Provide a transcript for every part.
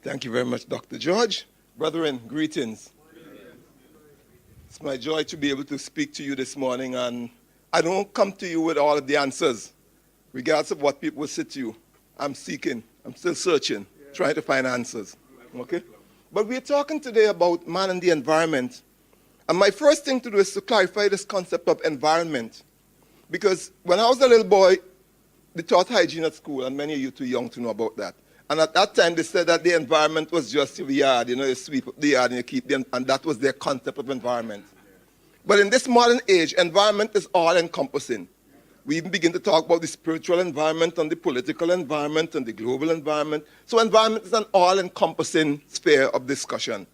Thank you very much, Dr. George. Brethren, greetings. It's my joy to be able to speak to you this morning, and I don't come to you with all of the answers, regardless of what people will say to you. I'm seeking, I'm still searching, trying to find answers, okay? But we're talking today about man and the environment, and my first thing to do is to clarify this concept of environment, because when I was a little boy, they taught hygiene at school, and many of you are too young to know about that. And at that time, they said that the environment was just your yard. You know, you sweep up the yard and you keep them, and that was their concept of environment. But in this modern age, environment is all-encompassing. We even begin to talk about the spiritual environment and the political environment and the global environment. So environment is an all-encompassing sphere of discussion.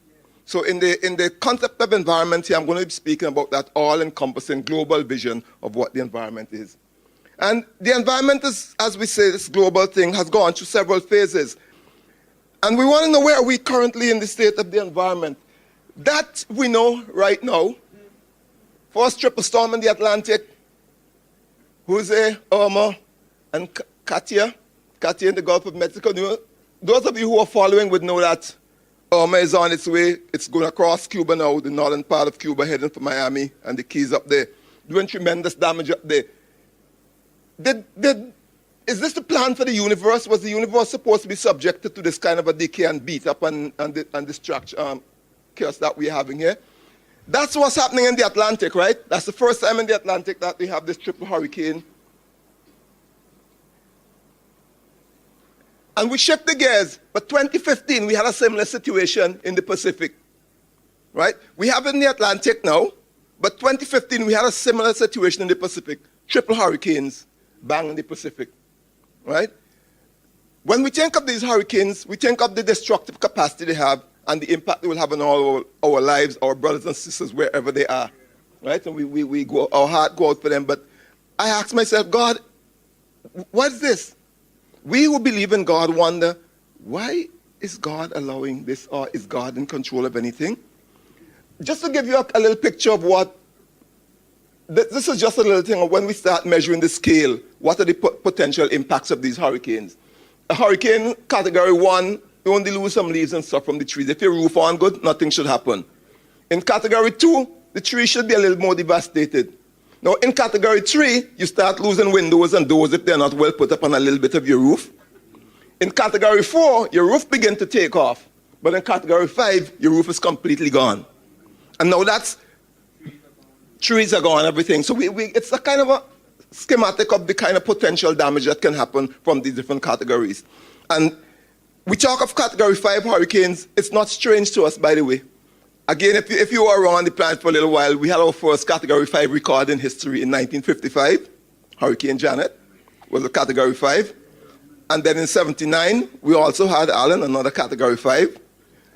So in the concept of environment here, I'm going to be speaking about that all-encompassing global vision of what the environment is. And the environment is, as we say, this global thing has gone through several phases. And we want to know, where are we currently in the state of the environment? That we know right now. First triple storm in the Atlantic, Jose, Irma, and Katia in the Gulf of Mexico. Those of you who are following would know that Irma is on its way. It's going across Cuba now, the northern part of Cuba, heading for Miami, and the Keys up there, doing tremendous damage up there. Is this the plan for the universe? Was the universe supposed to be subjected to this kind of a decay and beat up and destruction, chaos that we're having here? That's what's happening in the Atlantic, right? That's the first time in the Atlantic that we have this triple hurricane. And we shift the gears. But 2015, we had a similar situation in the Pacific, right? We have it in the Atlantic now, but 2015, we had a similar situation in the Pacific. Triple hurricanes. Bang in the Pacific, right? When we think of these hurricanes, we think of the destructive capacity they have and the impact they will have on all our lives, our brothers and sisters, wherever they are, right? And we go, our heart goes out for them. But I ask myself, God, what is this? We who believe in God wonder, why is God allowing this, or is God in control of anything? Just to give you a little picture of what, this is just a little thing of when we start measuring the scale, what are the potential impacts of these hurricanes? A hurricane category 1, you only lose some leaves and stuff from the trees. If your roof on good, nothing should happen. In category 2, the tree should be a little more devastated. Now in category 3, you start losing windows and doors if they're not well put up on a little bit of your roof. In category 4, your roof begins to take off. But in category 5, your roof is completely gone. And now that's, trees are gone, everything. So it's a kind of a schematic of the kind of potential damage that can happen from these different categories. And we talk of category 5 hurricanes. It's not strange to us, by the way. Again, if you were around the planet for a little while, we had our first category 5 record in history in 1955. Hurricane Janet was a category 5. And then in 79, we also had Allen, another category 5.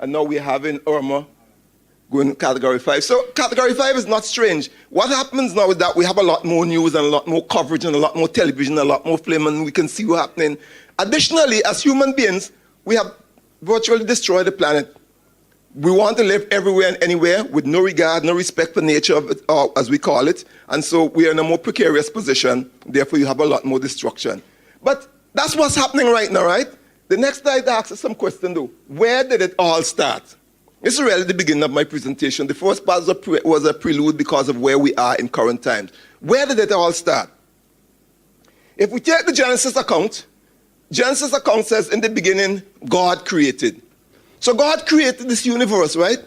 And now we're having Irma, going category 5. So category 5 is not strange. What happens now is that we have a lot more news and a lot more coverage and a lot more television, a lot more film, and we can see what's happening. Additionally, as human beings, we have virtually destroyed the planet. We want to live everywhere and anywhere with no regard, no respect for nature, as we call it. And so we are in a more precarious position. Therefore, you have a lot more destruction. But that's what's happening right now, right? The next slide asks us some question, though. Where did it all start? This is really the beginning of my presentation. The first part was a prelude because of where we are in current times. Where did it all start? If we take the Genesis account says in the beginning, God created. So God created this universe, right?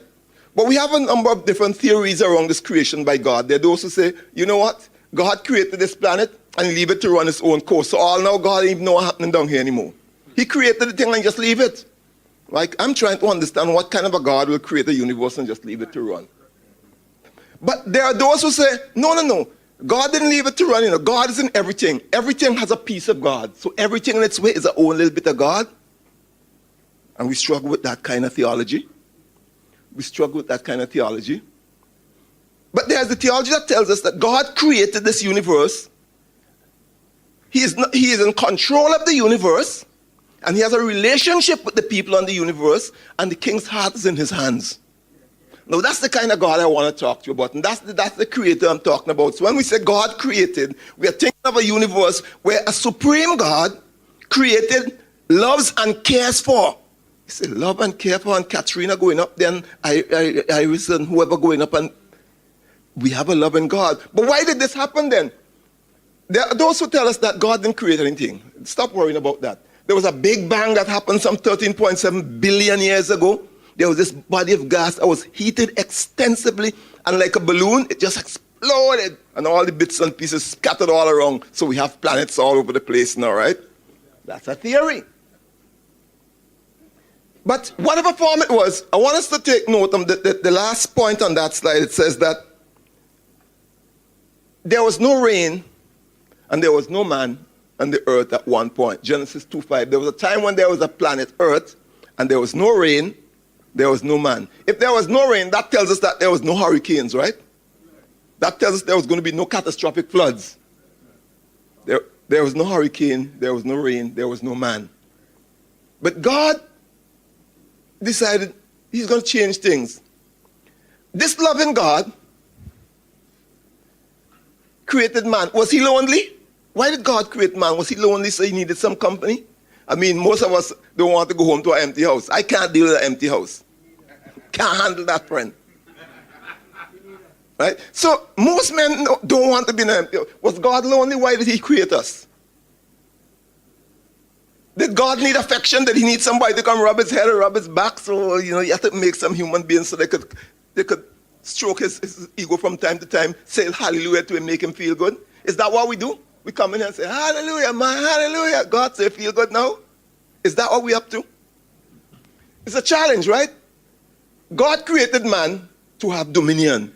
But we have a number of different theories around this creation by God. There are those who say, you know what? God created this planet and leave it to run its own course. So all now God don't even know what's happening down here anymore. He created the thing and just leave it. Like, I'm trying to understand what kind of a God will create a universe and just leave it to run. But there are those who say, no. God didn't leave it to run. You know, God is in everything. Everything has a piece of God. So everything in its way is our own little bit of God. And we struggle with that kind of theology. But there's the theology that tells us that God created this universe. He is in control of the universe. And he has a relationship with the people on the universe, and the king's heart is in his hands. Now, that's the kind of God I want to talk to you about, and that's the creator I'm talking about. So when we say God created, we are thinking of a universe where a supreme God created, loves, and cares for He said, love and care for and Katrina going up there, and Iris and whoever going up, and we have a loving God. But why did this happen then? There are those who tell us that God didn't create anything. Stop worrying about that. There was a big bang that happened some 13.7 billion years ago. There was this body of gas that was heated extensively, and like a balloon, it just exploded, and all the bits and pieces scattered all around. So we have planets all over the place now, right? That's a theory. But whatever form it was, I want us to take note of the last point on that slide. It says that there was no rain and there was no man on the earth at one point. Genesis 2:5. There was a time when there was a planet Earth and there was no rain, there was no man. If there was no rain, that tells us that there was no hurricanes, right? That tells us there was going to be no catastrophic floods. There was no hurricane, there was no rain, there was no man. But God decided he's going to change things. This loving God created man. Was he lonely? Why did God create man? Was he lonely so he needed some company? I mean, most of us don't want to go home to an empty house. I can't deal with an empty house. Can't handle that, friend. Right? So most men don't want to be in an empty house. Was God lonely? Why did he create us? Did God need affection? Did he need somebody to come rub his head or rub his back? So, you have to make some human beings so they could stroke his ego from time to time, say hallelujah to him, make him feel good. Is that what we do? We come in and say, hallelujah, man, hallelujah. God say, feel good now? Is that what we're up to? It's a challenge, right? God created man to have dominion.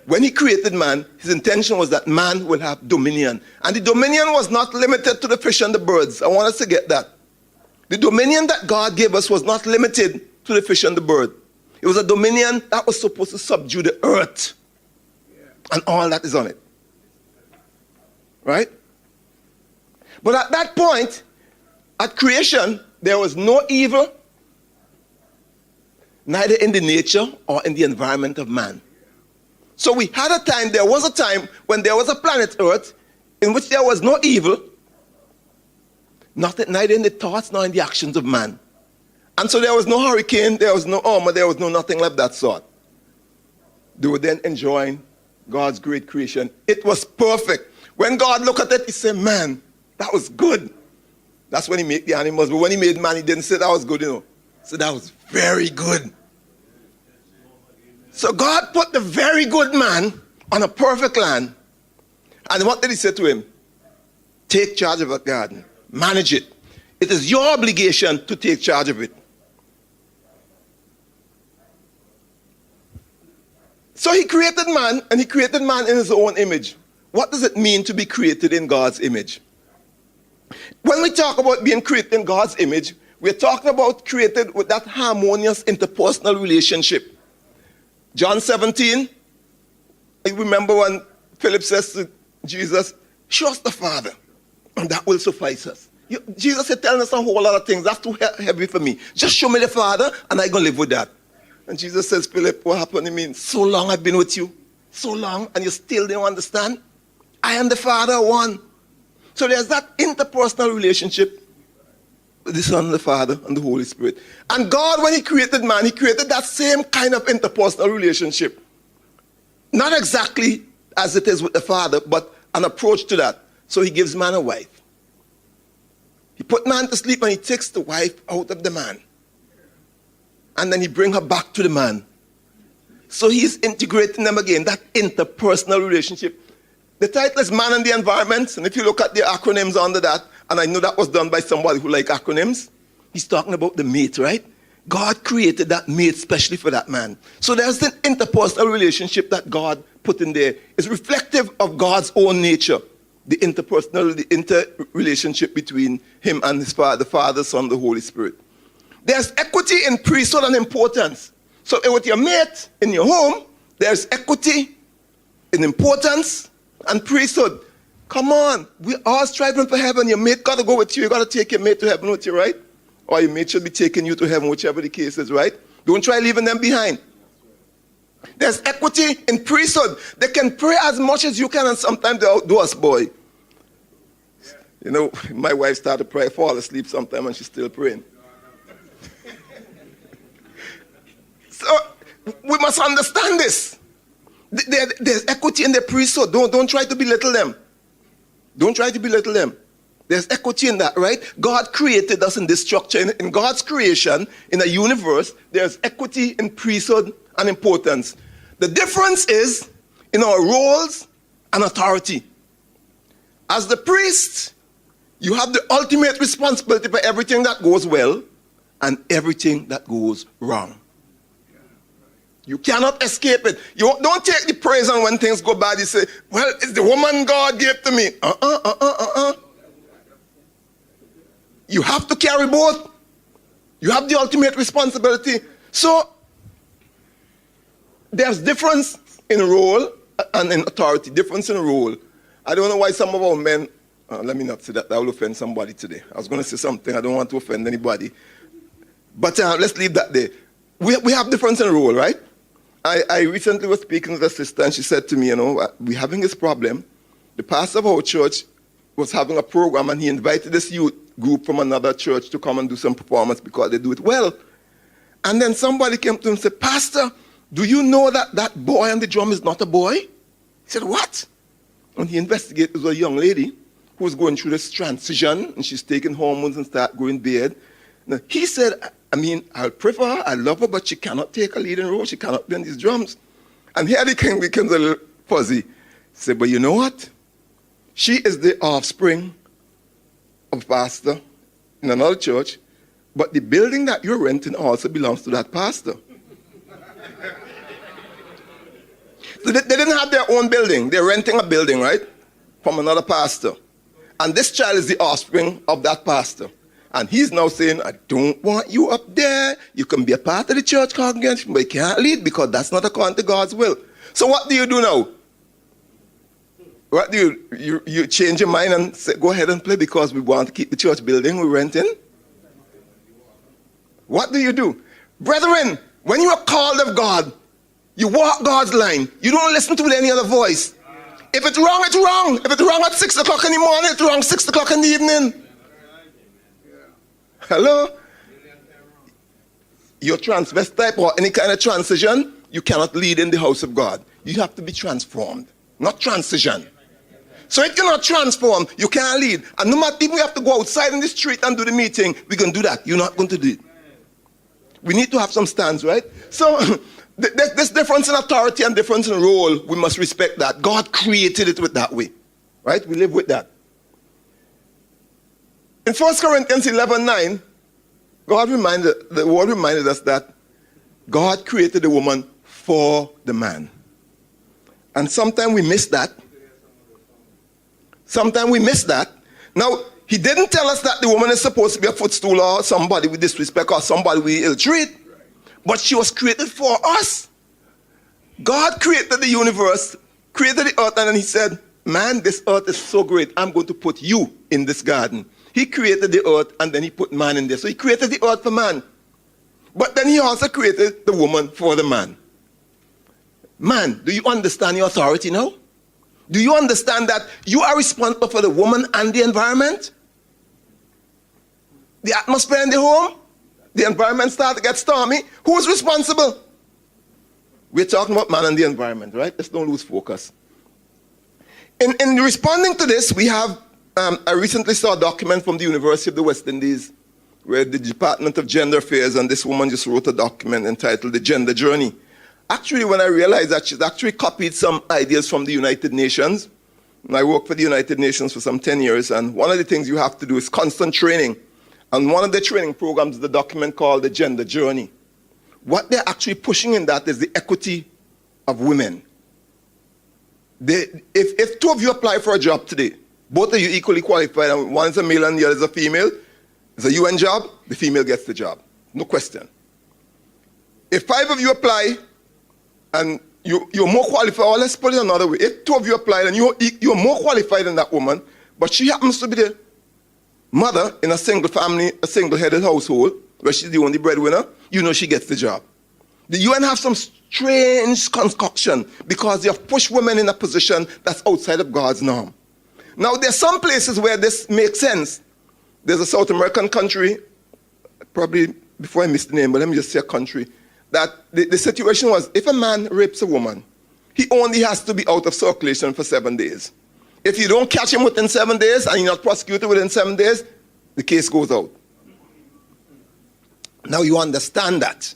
When he created man, his intention was that man will have dominion. And the dominion was not limited to the fish and the birds. I want us to get that. The dominion that God gave us was not limited to the fish and the bird. It was a dominion that was supposed to subdue the earth and all that is on it. Right? But at that point, at creation, there was no evil, neither in the nature or in the environment of man. So there was a time when there was a planet Earth in which there was no evil, neither in the thoughts nor in the actions of man. And so there was no hurricane, there was no armor, there was no nothing like that sort. They were then enjoying God's great creation. It was perfect. When God looked at it, he said, man, that was good. That's when he made the animals. But when he made man, he didn't say that was good, He said that was very good. So God put the very good man on a perfect land. And what did he say to him? Take charge of that garden. Manage it. It is your obligation to take charge of it. So he created man, and he created man in his own image. What does it mean to be created in God's image? When we talk about being created in God's image, we're talking about created with that harmonious interpersonal relationship. John 17, I remember when Philip says to Jesus, show us the Father, and that will suffice us. Jesus is telling us a whole lot of things. That's too heavy for me. Just show me the Father, and I'm going to live with that. And Jesus says, Philip, what happened? He means, so long I've been with you. So long, and you still don't understand? I am the Father one. So there's that interpersonal relationship with the Son, the Father, and the Holy Spirit. And God, when he created man, he created that same kind of interpersonal relationship. Not exactly as it is with the Father, but an approach to that. So he gives man a wife. He put man to sleep and he takes the wife out of the man. And then he brings her back to the man. So he's integrating them again, that interpersonal relationship. The title is Man and the Environment, and if you look at the acronyms under that, and I know that was done by somebody who likes acronyms, he's talking about the mate, right? God created that mate specially for that man. So there's an interpersonal relationship that God put in there. It's reflective of God's own nature, the interrelationship between him and his Father, the Father, Son, the Holy Spirit. There's equity in priesthood and importance. So with your mate in your home, there's equity in importance and priesthood. Come on, we are striving for heaven. Your mate got to go with you. You got to take your mate to heaven with you, right? Or your mate should be taking you to heaven, whichever the case is, right? Don't try leaving them behind. There's equity in priesthood. They can pray as much as you can, and sometimes they outdo us, boy. My wife started to pray, fall asleep sometime, and she's still praying. understand this. There's equity in the priesthood. Don't try to belittle them. Don't try to belittle them. There's equity in that, right? God created us in this structure. In God's creation, in a universe, there's equity in priesthood and importance. The difference is in our roles and authority. As the priest, you have the ultimate responsibility for everything that goes well and everything that goes wrong. You cannot escape it. You don't take the praise, and when things go bad, you say, well, it's the woman God gave to me. You have to carry both. You have the ultimate responsibility. So, there's difference in role and in authority. Difference in role. I don't know why some of our men, let me not say that, that will offend somebody today. I was going to say something, I don't want to offend anybody. But let's leave that there. We have difference in role, right? I recently was speaking with a sister, and she said to me, we're having this problem. The pastor of our church was having a program, and he invited this youth group from another church to come and do some performance because they do it well. And then somebody came to him and said, Pastor, do you know that that boy on the drum is not a boy? He said, what? And he investigated, it was a young lady who was going through this transition, and she's taking hormones and start growing beard. Now, he said, I'll pray for her, I love her, but she cannot take a leading role. She cannot be on these drums. And here the king becomes a little fuzzy. He said, but you know what? She is the offspring of a pastor in another church, but the building that you're renting also belongs to that pastor. So they didn't have their own building. They're renting a building, right, from another pastor. And this child is the offspring of that pastor. And he's now saying, I don't want you up there. You can be a part of the church congregation, but you can't lead because that's not according to God's will. So what do you do now? What do you change your mind and say, go ahead and play because we want to keep the church building we're renting? What do you do? Brethren, when you are called of God, you walk God's line. You don't listen to any other voice. If it's wrong, it's wrong. If it's wrong at 6 o'clock in the morning, it's wrong 6 o'clock in the evening. Hello? Your transvestite or any kind of transition, you cannot lead in the house of God. You have to be transformed, not transition. So it cannot transform, you can't lead. And no matter if we have to go outside in the street and do the meeting, we can do that. You're not going to do it. We need to have some stands, right? So this difference in authority and difference in role, we must respect that. God created it with that way, right? We live with that. In 1 Corinthians 11:9, the word reminded us that God created the woman for the man. And sometimes we miss that. Sometimes we miss that. Now, he didn't tell us that the woman is supposed to be a footstool or somebody we disrespect or somebody we ill-treat. But she was created for us. God created the universe, created the earth, and then he said, man, this earth is so great, I'm going to put you in this garden. He created the earth and then he put man in there. So he created the earth for man. But then he also created the woman for the man. Man, do you understand your authority now? Do you understand that you are responsible for the woman and the environment? The atmosphere in the home? The environment starts to get stormy. Who's responsible? We're talking about man and the environment, right? Let's don't lose focus. In responding to this, we have I recently saw a document from the University of the West Indies where the Department of Gender Affairs and this woman just wrote a document entitled The Gender Journey. Actually, when I realized that she's actually copied some ideas from the United Nations, and I worked for the United Nations for some 10 years, and one of the things you have to do is constant training. And one of the training programs is the document called The Gender Journey. What they're actually pushing in that is the equity of women. If two of you apply for a job today, both of you equally qualified, and one is a male and the other is a female, it's a UN job, the female gets the job. No question. If 5 of you apply, and you're more qualified, or let's put it another way, if 2 of you apply and you're more qualified than that woman, but she happens to be the mother in a single family, a single-headed household, where she's the only breadwinner, you know she gets the job. The UN have some strange concoction because they have pushed women in a position that's outside of God's norm. Now, there's some places where this makes sense. There's a South American country, probably before I miss the name, but let me just say a country, that the situation was, if a man rapes a woman, he only has to be out of circulation for 7 days. If you don't catch him within 7 days and you're not prosecuted within 7 days, the case goes out. Now you understand that.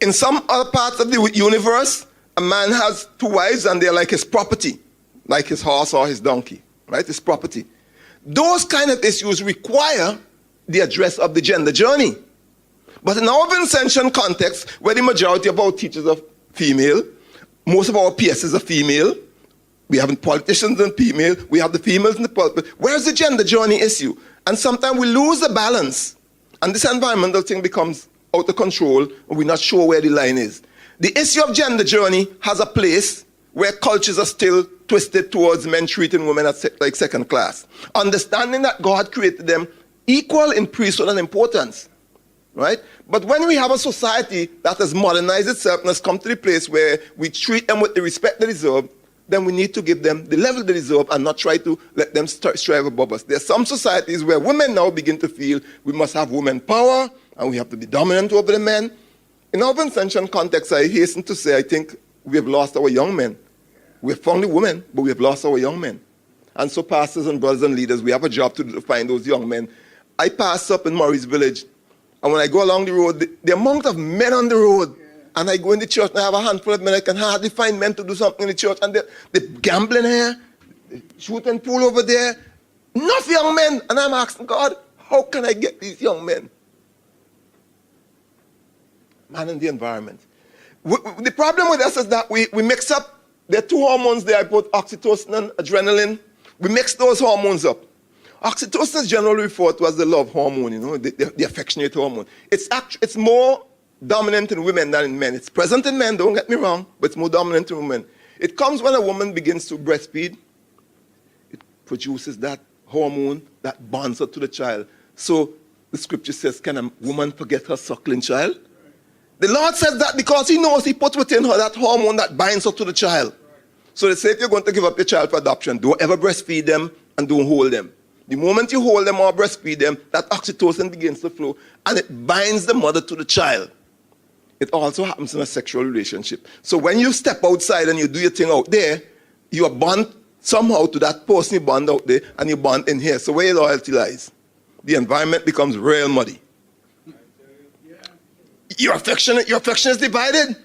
In some other parts of the universe, a man has 2 wives and they're like his property, like his horse or his donkey, right? His property. Those kind of issues require the address of the gender journey. But in our Vincentian context, where the majority of our teachers are female, most of our PSs are female, we have politicians and female, we have the females in the pulpit. Where's the gender journey issue? And sometimes we lose the balance. And this environmental thing becomes out of control, and we're not sure where the line is. The issue of gender journey has a place where cultures are still twisted towards men treating women as like second class. Understanding that God created them equal in priesthood and importance, right? But when we have a society that has modernized itself and has come to the place where we treat them with the respect they deserve, then we need to give them the level they deserve and not try to let them strive above us. There are some societies where women now begin to feel we must have women power and we have to be dominant over the men. In our Vincentian context, I hasten to say I think we have lost our young men. We have found the women, but we have lost our young men. And so pastors and brothers and leaders, we have a job to do to find those young men. I pass up in Murray's village, and when I go along the road, the amount of men on the road, and I go in the church and I have a handful of men, I can hardly find men to do something in the church, and they're gambling here, shooting pool over there, enough young men, and I'm asking God, how can I get these young men? Man in the environment. The problem with us is that we mix up, there are 2 hormones there, I put oxytocin and adrenaline. We mix those hormones up. Oxytocin is generally referred to as the love hormone, you know, the affectionate hormone. It's more dominant in women than in men. It's present in men, don't get me wrong, but it's more dominant in women. It comes when a woman begins to breastfeed. It produces that hormone that bonds her to the child. So the scripture says, can a woman forget her suckling child? The Lord says that because he knows he put within her that hormone that binds her to the child. So they say if you're going to give up your child for adoption, don't ever breastfeed them and don't hold them. The moment you hold them or breastfeed them, that oxytocin begins to flow and it binds the mother to the child. It also happens in a sexual relationship. So when you step outside and you do your thing out there, you are bound somehow to that person you bond out there and you bond in here. So where your loyalty lies? The environment becomes real muddy. Your affection is divided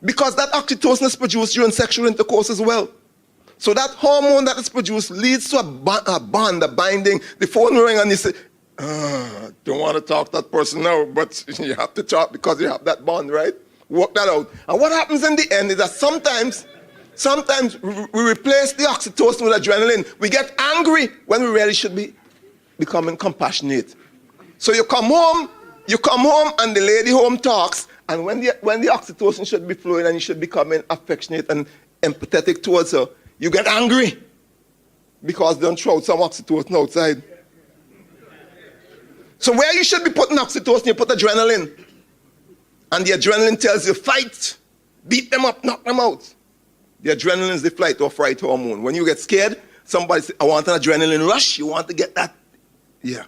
because that oxytocin is produced during sexual intercourse as well. So that hormone that is produced leads to a bond, a binding. The phone ring and you say, don't want to talk to that person now, but you have to talk because you have that bond, right? Work that out. And what happens in the end is that sometimes we replace the oxytocin with adrenaline. We get angry when we really should be becoming compassionate. So you come home and the lady home talks, and when the oxytocin should be flowing and you should be becoming affectionate and empathetic towards her, you get angry because they don't throw some oxytocin outside. So where you should be putting oxytocin, you put adrenaline. And the adrenaline tells you, fight, beat them up, knock them out. The adrenaline is the flight or fright hormone. When you get scared, somebody says, I want an adrenaline rush. You want to get that. Yeah.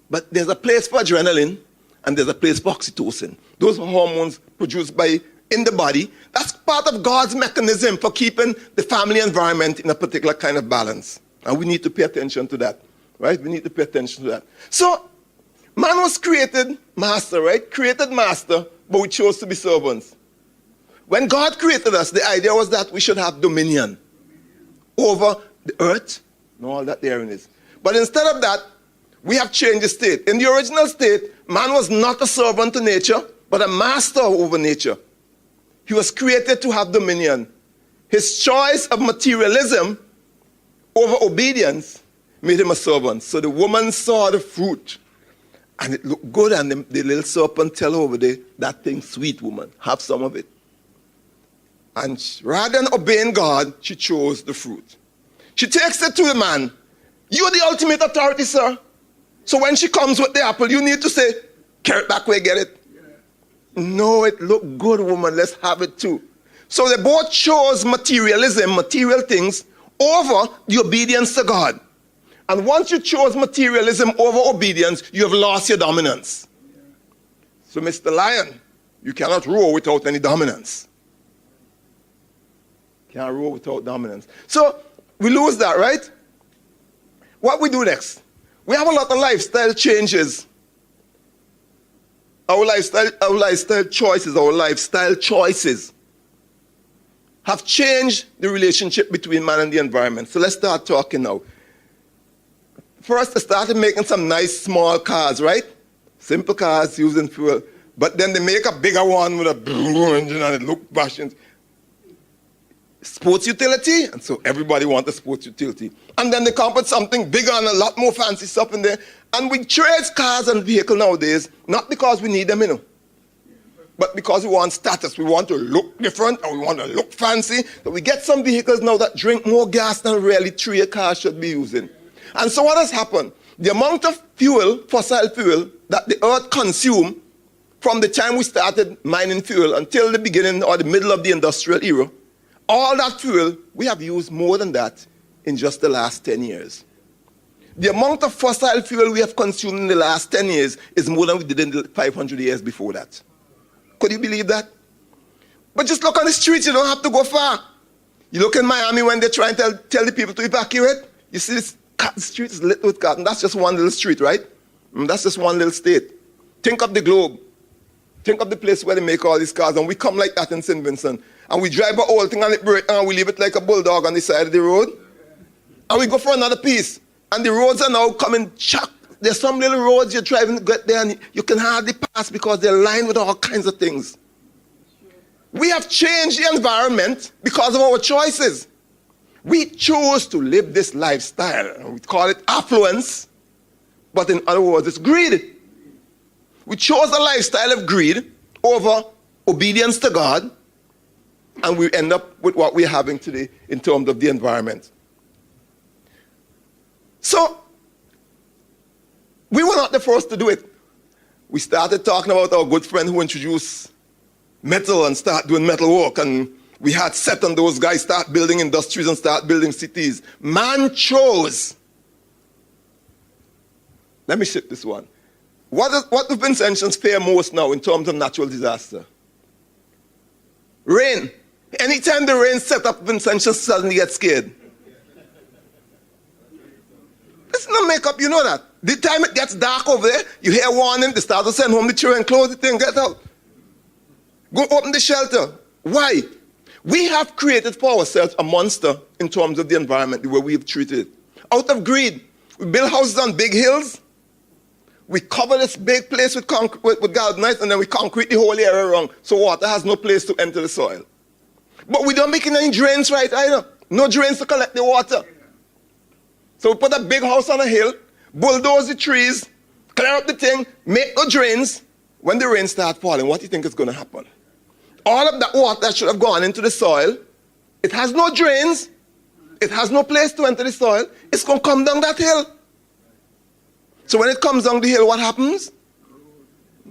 But there's a place for adrenaline and there's a place for oxytocin. Those are hormones produced in the body. That's part of God's mechanism for keeping the family environment in a particular kind of balance. And we need to pay attention to that, right? We need to pay attention to that. So, man was created master, right? Created master, but we chose to be servants. When God created us, the idea was that we should have dominion over the earth and all that therein is. But instead of that, we have changed the state. In the original state, man was not a servant to nature, but a master over nature. He was created to have dominion. His choice of materialism over obedience made him a servant. So the woman saw the fruit, and it looked good, and the little serpent tell her over there, that thing sweet, woman, have some of it. And rather than obeying God, she chose the fruit. She takes it to the man. You're the ultimate authority, sir. So when she comes with the apple, you need to say, carry it back where you get it. Yeah. No, it looked good, woman. Let's have it too. So they both chose materialism, material things, over the obedience to God. And once you chose materialism over obedience, you have lost your dominance. Yeah. So, Mr. Lion, You cannot row without any dominance. Can't row without dominance. So we lose that, right? What we do next? We have a lot of lifestyle changes. Our lifestyle choices have changed the relationship between man and the environment. So let's start talking now. First, they started making some nice small cars, right? Simple cars using fuel. But then they make a bigger one with a engine and it looks bashing. Sports utility, and so everybody wants a sports utility. And then they come with something bigger and a lot more fancy stuff in there. And we trade cars and vehicles nowadays, not because we need them, but because we want status. We want to look different and we want to look fancy. So we get some vehicles now that drink more gas than really 3 cars should be using. And so what has happened? The amount of fuel, fossil fuel, that the earth consumed from the time we started mining fuel until the beginning or the middle of the industrial era, all that fuel, we have used more than that in just the last 10 years. The amount of fossil fuel we have consumed in the last 10 years is more than we did in the 500 years before that. Could you believe that? But just look on the streets, you don't have to go far. You look in Miami when they try and tell the people to evacuate, you see this street is lit with cars, and that's just one little street, right? That's just one little state. Think of the globe. Think of the place where they make all these cars, and we come like that in St. Vincent. And we drive a whole thing and it breaks, and we leave it like a bulldog on the side of the road. And we go for another piece. And the roads are now coming chock. There's some little roads you're driving to get there and you can hardly pass because they're lined with all kinds of things. We have changed the environment because of our choices. We chose to live this lifestyle. And we call it affluence. But in other words, it's greed. We chose a lifestyle of greed over obedience to God. And we end up with what we're having today in terms of the environment. So, we were not the first to do it. We started talking about our good friend who introduced metal and start doing metal work. And we had Seth and those guys start building industries and start building cities. Man chose. Let me shift this one. What do Vincentians fear most now in terms of natural disaster? Rain. Anytime the rain set up, Vincentians suddenly get scared. It's no makeup, you know that. The time it gets dark over there, you hear a warning, they start to send home the children, close the thing, get out. Go open the shelter. Why? We have created for ourselves a monster in terms of the environment, the way we've treated it. Out of greed, we build houses on big hills, we cover this big place with galvanized, and then we concrete the whole area around, so water has no place to enter the soil. But we don't make any drains right either. No drains to collect the water. So we put a big house on a hill, bulldoze the trees, clear up the thing, make no drains. When the rain starts falling, what do you think is going to happen? All of that water that should have gone into the soil, it has no drains, it has no place to enter the soil, it's going to come down that hill. So when it comes down the hill, what happens?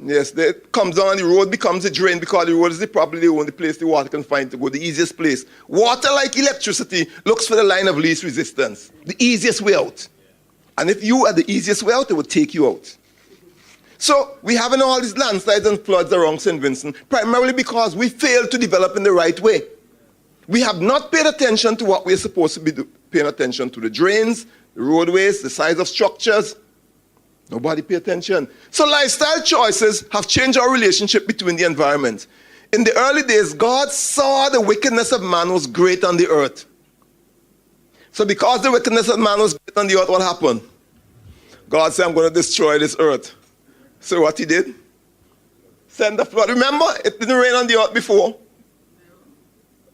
Yes, it comes down and the road becomes a drain because the road is probably the only place the water can find to go, the easiest place. Water, like electricity, looks for the line of least resistance, the easiest way out. And if you are the easiest way out, it will take you out. So we have all these landslides and floods around St. Vincent, primarily because we failed to develop in the right way. We have not paid attention to what we're supposed to be paying attention to, the drains, the roadways, the size of structures. Nobody pay attention. So lifestyle choices have changed our relationship between the environment. In the early days, God saw the wickedness of man was great on the earth. So because the wickedness of man was great on the earth, what happened? God said, I'm going to destroy this earth. So what he did? Send the flood. Remember, it didn't rain on the earth before.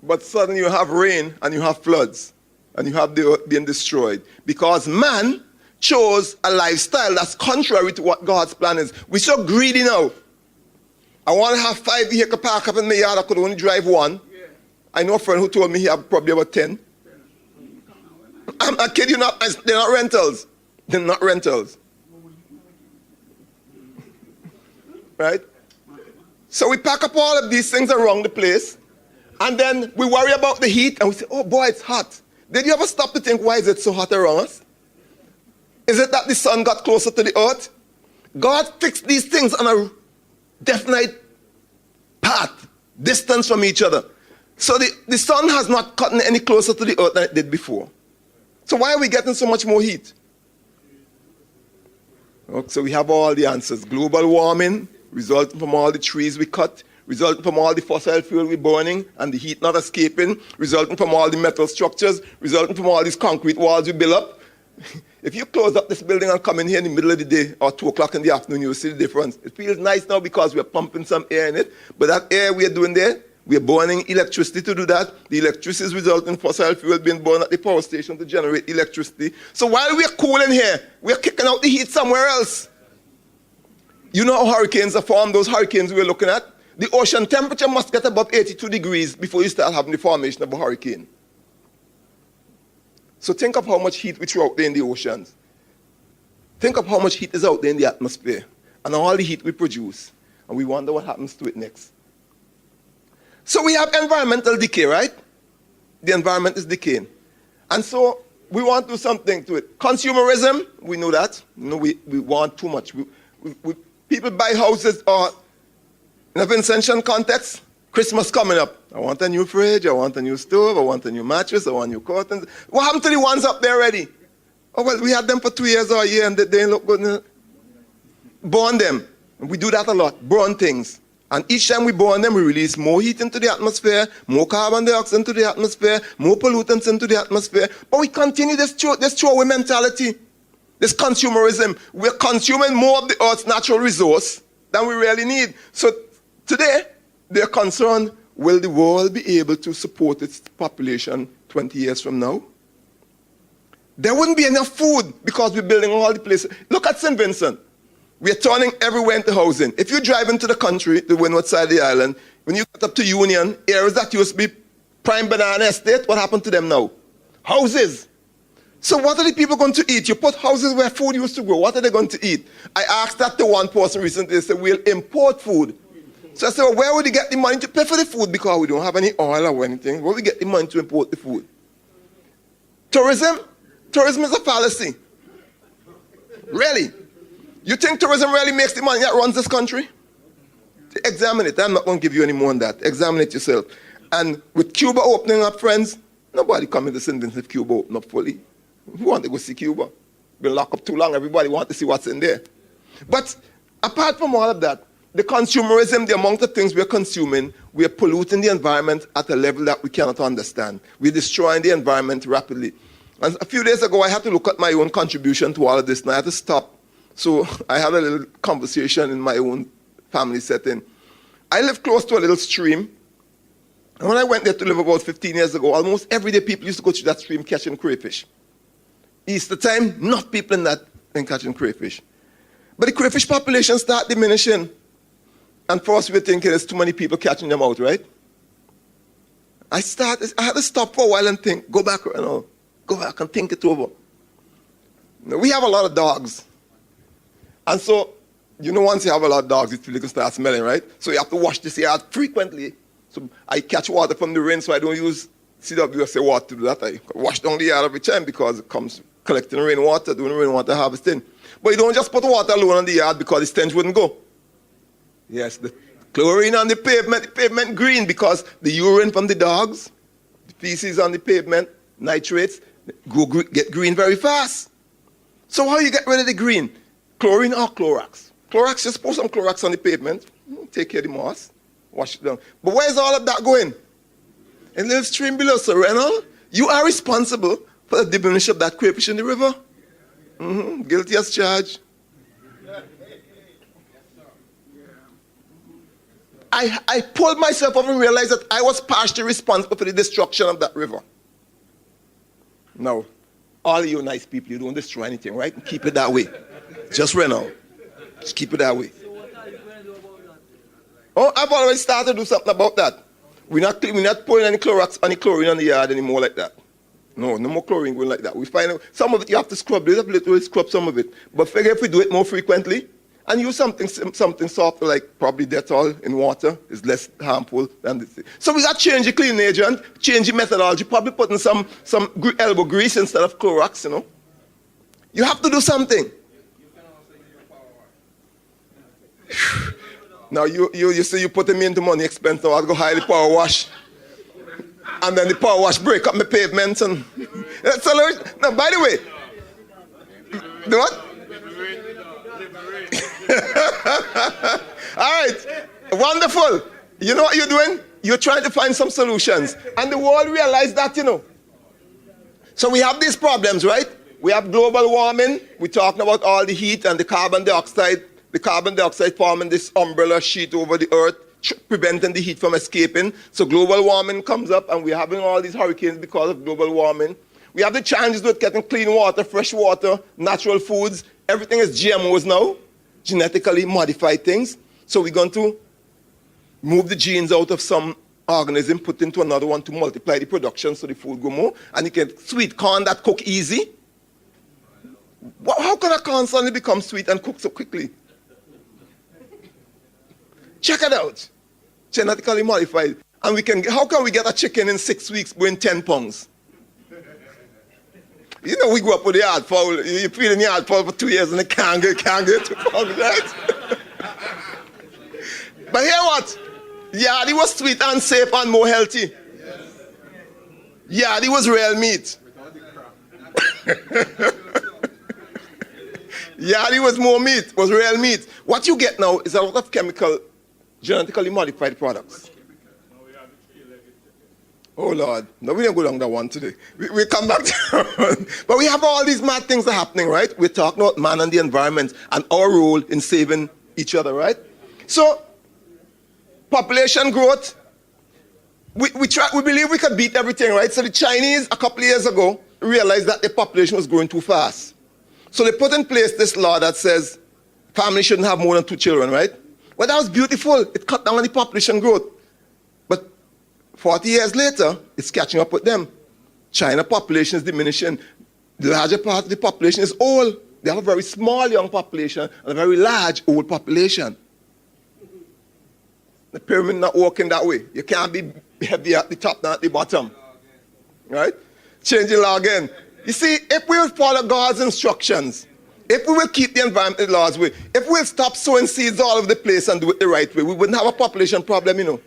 But suddenly you have rain and you have floods. And you have the earth being destroyed. Because man chose a lifestyle that's contrary to what God's plan is. We're so greedy now. I want to have 5 vehicles parked up in my yard. I could only drive 1. Yeah. I know a friend who told me he had probably about 10. I kid you not, they're not rentals. They're not rentals. Right? So we pack up all of these things around the place, and then we worry about the heat, and we say, oh boy, it's hot. Did you ever stop to think, why is it so hot around us? Is it that the sun got closer to the earth? God fixed these things on a definite apart, distance from each other. So the sun has not gotten any closer to the earth than it did before. So why are we getting so much more heat? Okay, so we have all the answers. Global warming, resulting from all the trees we cut, resulting from all the fossil fuel we're burning and the heat not escaping, resulting from all the metal structures, resulting from all these concrete walls we build up. If you close up this building and come in here in the middle of the day or 2 o'clock in the afternoon, you'll see the difference. It feels nice now because we're pumping some air in it, but that air we're doing there, we're burning electricity to do that. The electricity is resulting in fossil fuel being burned at the power station to generate electricity. So while we're cooling here, we're kicking out the heat somewhere else. You know how hurricanes are formed, those hurricanes we're looking at? The ocean temperature must get above 82 degrees before you start having the formation of a hurricane. So think of how much heat we throw out there in the oceans. Think of how much heat is out there in the atmosphere and all the heat we produce. And we wonder what happens to it next. So we have environmental decay, right? The environment is decaying. And so we want to do something to it. Consumerism, we know that. You know, we want too much. People buy houses in a Vincentian context. Christmas coming up. I want a new fridge, I want a new stove, I want a new mattress, I want new curtains. What happened to the ones up there already? Oh, well, we had them for 2 years or a year and they didn't look good. Burn them. And we do that a lot, burn things. And each time we burn them, we release more heat into the atmosphere, more carbon dioxide into the atmosphere, more pollutants into the atmosphere. But we continue this throwaway mentality, this consumerism. We're consuming more of the Earth's natural resource than we really need. So today, they're concerned, will the world be able to support its population 20 years from now? There wouldn't be enough food because we're building all the places. Look at St. Vincent. We're turning everywhere into housing. If you drive into the country, the windward side of the island, when you get up to Union, areas that used to be prime banana estate, what happened to them now? Houses. So what are the people going to eat? You put houses where food used to grow. What are they going to eat? I asked that to one person recently. They said, we'll import food. So I said, well, where would you get the money to pay for the food? Because we don't have any oil or anything. Where would we get the money to import the food? Tourism? Tourism is a fallacy. Really? You think tourism really makes the money that runs this country? Examine it. I'm not going to give you any more on that. Examine it yourself. And with Cuba opening up, friends, nobody coming to St. Vincent if Cuba open up fully. Who want to go see Cuba? Been locked up too long. Everybody want to see what's in there. But apart from all of that, the consumerism, the amount of things we're consuming, we're polluting the environment at a level that we cannot understand. We're destroying the environment rapidly. And a few days ago, I had to look at my own contribution to all of this, and I had to stop. So I had a little conversation in my own family setting. I live close to a little stream. And when I went there to live about 15 years ago, almost every day people used to go to that stream catching crayfish. Easter time, not people in that thing catching crayfish. But the crayfish population start diminishing. And for us, we're thinking there's too many people catching them out, right? I had to stop for a while and think, go back and think it over. Now, we have a lot of dogs. And so, you know, once you have a lot of dogs, you can start smelling, right? So you have to wash this yard frequently. So I catch water from the rain, so I don't use CWSA water to do that. I wash down the yard every time because it comes collecting rainwater, doing rainwater harvesting. But you don't just put water alone on the yard because the stench wouldn't go. Yes, the chlorine on the pavement green because the urine from the dogs, the feces on the pavement, nitrates, get green very fast. So how you get rid of the green? Chlorine or Clorox? Clorox, just pour some Clorox on the pavement, take care of the moss, wash it down. But where's all of that going? In the little stream below, so Reynold, you are responsible for the diminution of that crayfish in the river. Guilty as charged. I pulled myself up and realized that I was partially responsible for the destruction of that river. Now, all of you nice people, you don't destroy anything, right? Keep it that way. Just Reynold. Just keep it that way. So what are you going to do about that? Oh, I've already started to do something about that. We're not pouring any Clorox, any chlorine on the yard anymore like that. No more chlorine going like that. We find out some of it you have to scrub. You have to literally scrub some of it. But figure if we do it more frequently and use something soft like probably Dettol in water is less harmful than this. So we got to change the cleaning agent, change the methodology, probably putting some elbow grease instead of Clorox, you know. You have to do something. Now you say you putting me into money expense, now I'll go hire the power wash. And then the power wash break up my pavements and that's a lot. Now by the way, the what? All right, wonderful. You know what you're doing? You're trying to find some solutions. And the world realized that, you know. So we have these problems, right? We have global warming. We're talking about all the heat and the carbon dioxide. The carbon dioxide forming this umbrella sheet over the earth, preventing the heat from escaping. So global warming comes up and we're having all these hurricanes because of global warming. We have the challenges with getting clean water, fresh water, natural foods. Everything is GMOs now, genetically modified things. So we're going to move the genes out of some organism, put into another one to multiply the production so the food go more. And you can sweet corn that cook easy. How can a corn suddenly become sweet and cook so quickly? Check it out. Genetically modified. And how can we get a chicken in 6 weeks weighing 10 pounds? You know, we grew up with the yard fowl. You feed in the yard fowl for 2 years and it can't get 2 pounds, right? But hear what? Yardy was sweet and safe and more healthy. Yardy was real meat. Yardy was more meat, was real meat. What you get now is a lot of chemical, genetically modified products. Oh Lord, no, we don't go down that one today. We come back to but we have all these mad things that are happening, right? We're talking about man and the environment and our role in saving each other, right? So, population growth, we believe we could beat everything, right? So the Chinese, a couple of years ago, realized that their population was growing too fast. So they put in place this law that says families shouldn't have more than 2 children, right? Well, that was beautiful. It cut down on the population growth. But 40 years later, it's catching up with them. China population is diminishing. The larger part of the population is old. They have a very small young population and a very large old population. The pyramid not working that way. You can't be heavy at the top, not at the bottom. Right? Change the law again. You see, if we will follow God's instructions, if we will keep the environmental laws, if we'll stop sowing seeds all over the place and do it the right way, we wouldn't have a population problem, you know.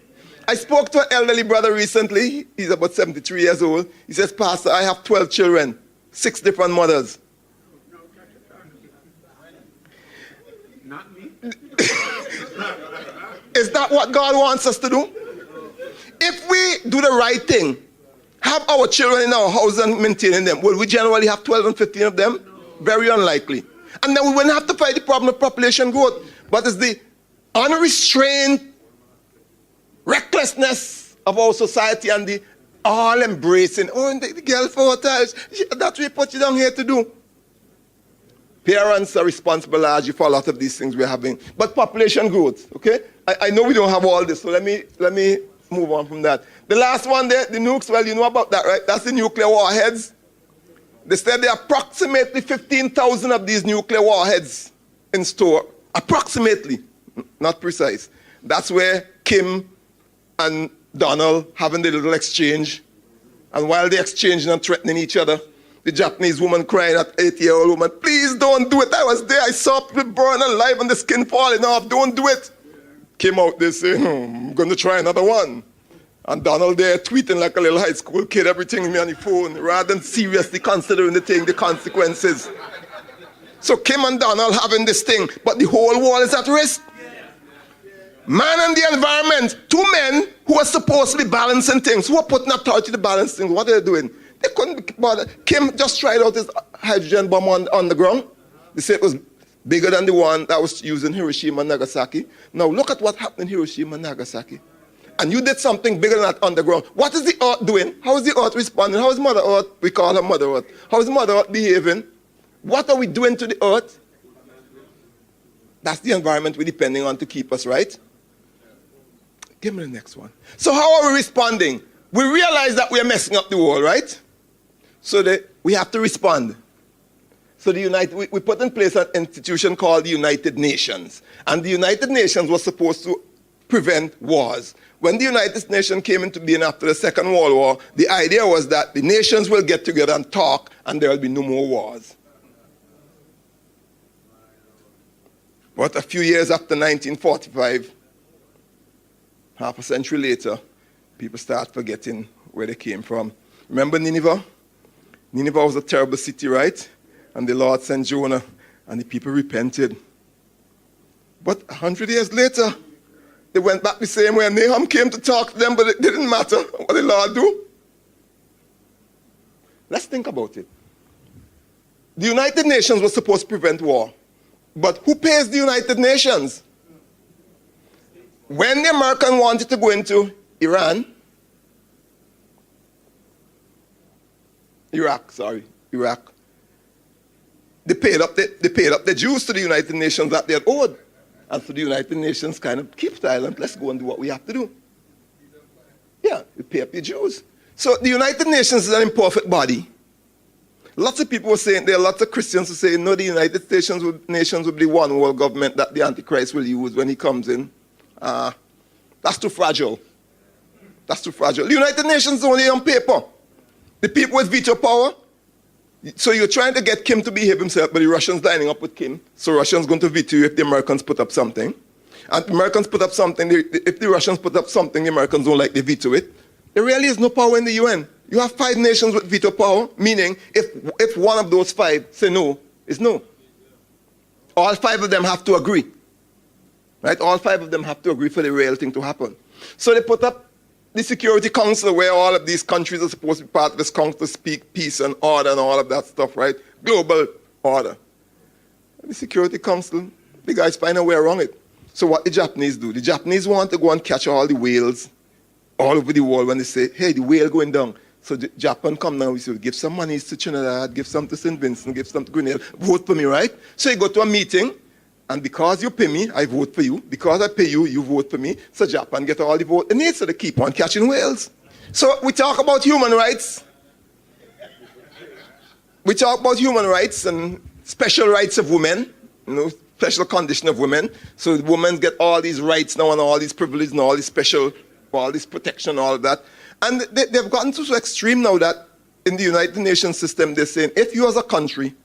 I spoke to an elderly brother recently. He's about 73 years old. He says, Pastor, I have 12 children, 6 different mothers. Not me. Is that what God wants us to do? If we do the right thing, have our children in our house and maintaining them, will we generally have 12 and 15 of them? Very unlikely. And then we wouldn't have to fight the problem of population growth. But it's the unrestrained recklessness of our society and the all-embracing, oh, the girl 4 times, that's what we put you down here to do. Parents are responsible largely for a lot of these things we're having. But population growth, okay? I know we don't have all this, so let me move on from that. The last one there, the nukes, well, you know about that, right? That's the nuclear warheads. They said there are approximately 15,000 of these nuclear warheads in store. Approximately, not precise. That's where Kim and Donald having the little exchange. And while they're exchanging and threatening each other, the Japanese woman crying at 8-year-old woman, please don't do it. I was there. I saw people burn alive and the skin falling off. Don't do it. Came out there saying, I'm going to try another one. And Donald there tweeting like a little high school kid, everything me on the phone, rather than seriously considering the consequences. So Kim and Donald having this thing, but the whole world is at risk. Man and the environment, 2 men who are supposed to be balancing things, who are putting authority to balance things, what are they doing? They couldn't be bothered. Kim just tried out his hydrogen bomb on the ground. They said it was bigger than the one that was used in Hiroshima and Nagasaki. Now look at what happened in Hiroshima and Nagasaki. And you did something bigger than that on the ground. What is the earth doing? How is the earth responding? How is Mother Earth? We call her Mother Earth. How is Mother Earth behaving? What are we doing to the earth? That's the environment we're depending on to keep us right. Give me the next one. So how are we responding? We realize that we are messing up the world, right? So that we have to respond. So we put in place an institution called the United Nations. And the United Nations was supposed to prevent wars. When the United Nations came into being after the Second World War, the idea was that the nations will get together and talk and there will be no more wars. But a few years after 1945, half a century later, people start forgetting where they came from. Remember Nineveh? Nineveh was a terrible city, right? And the Lord sent Jonah, and the people repented. But 100 years later, they went back the same way, and Nahum came to talk to them, but it didn't matter what the Lord do. Let's think about it. The United Nations was supposed to prevent war. But who pays the United Nations? When the Americans wanted to go into Iraq, they paid up the Jews to the United Nations that they had owed. And so the United Nations kind of keep silent. Let's go and do what we have to do. Yeah, we pay up the Jews. So the United Nations is an imperfect body. Lots of people were saying, there are lots of Christians who say, no, the United Nations will be the one world government that the Antichrist will use when he comes in. That's too fragile. That's too fragile. The United Nations is only on paper. The people with veto power. So you're trying to get Kim to behave himself, but the Russians lining up with Kim. So Russians going to veto you if the Americans put up something. And the Americans put up something, if the Russians put up something, the Americans don't like, they veto it. There really is no power in the UN. You have 5 nations with veto power, meaning if one of those 5 say no, it's no. All 5 of them have to agree. Right? All 5 of them have to agree for the real thing to happen. So they put up the Security Council where all of these countries are supposed to be part of this council to speak peace and order and all of that stuff, right? Global order. The Security Council, the guys find a way around it. So what the Japanese do? The Japanese want to go and catch all the whales all over the world when they say, hey, the whale going down. So Japan come now, we say, give some money to Trinidad, give some to St. Vincent, give some to Grenada, vote for me, right? So you go to a meeting, and because you pay me, I vote for you. Because I pay you, you vote for me. So Japan get all the vote it needs, so they keep on catching whales. So we talk about human rights. We talk about human rights and special rights of women, special condition of women. So the women get all these rights now and all these privileges and all these special, all this protection, all of that. And they've gotten to so extreme now that in the United Nations system, they're saying, if you as a country